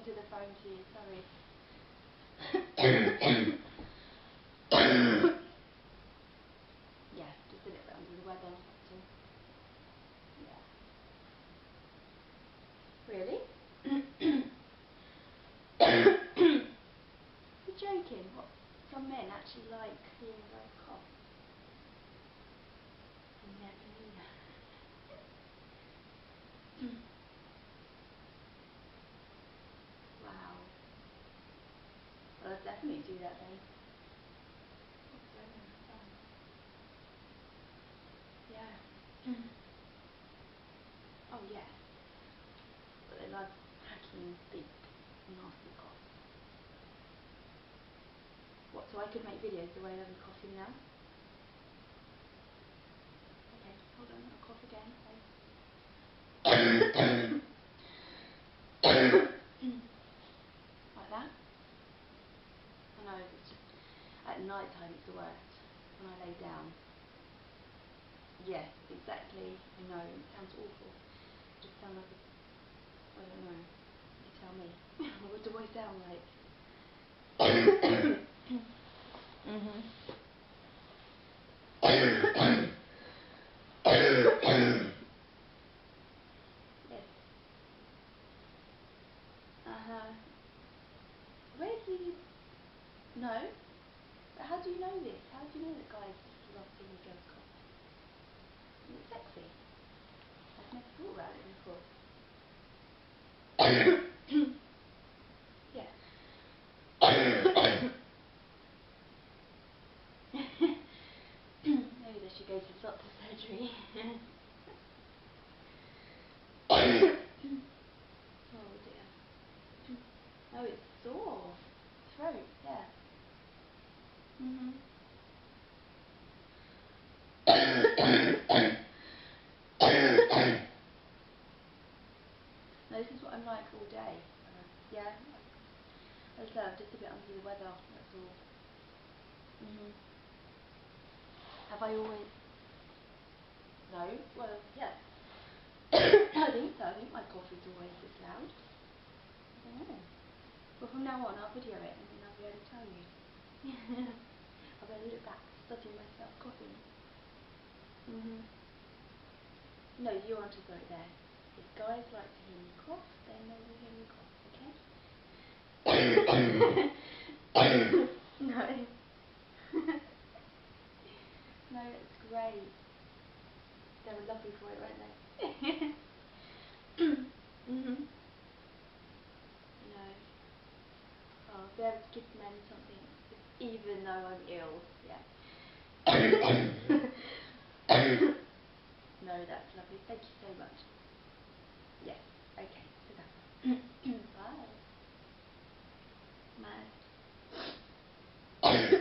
to the phone to you, sorry. Yeah, just a little bit under the weather, that's all. Yeah. Really? You're joking? What? Some men actually like hearing guys cough. I never knew that. Wow. Well, I'll definitely do that then. Yeah. Oh yeah. But they love hacking deep, nasty coughs. What, so I could make videos the way I'm coughing now? Okay, hold on, I'll cough again. Like that? I know, it's just, at night time it's the worst, when I lay down. Yes, exactly, I know, it sounds awful. It just sounds like a, I don't know, you tell me. What do I sound like? Yes. Where do you know? But how do you know this? How do you know that guys love seeing girls cough? Is it sexy? I've never thought about it before. Yeah. Maybe they should go to doctor's surgery. Oh dear. Oh, it's sore. Throat, yeah. No, this is what I'm like all day. Yeah. As I said, I'm just a bit under the weather, that's all. Have I always... No? Well, yeah. I think so. I think my cough is always this loud. I don't know. Well, from now on, I'll video it and then I'll be able to tell you. I'll be able to look back, studying myself coughing. No, you're onto something there. If guys like to hear me cough, then they will hear me cough, okay? No. No, it's great. They were lovely for it, weren't they? No. Oh, be able to give men something, even though I'm ill, yeah. No, that's lovely. Thank you so much. Yes, okay, sit down. Bye. Bye.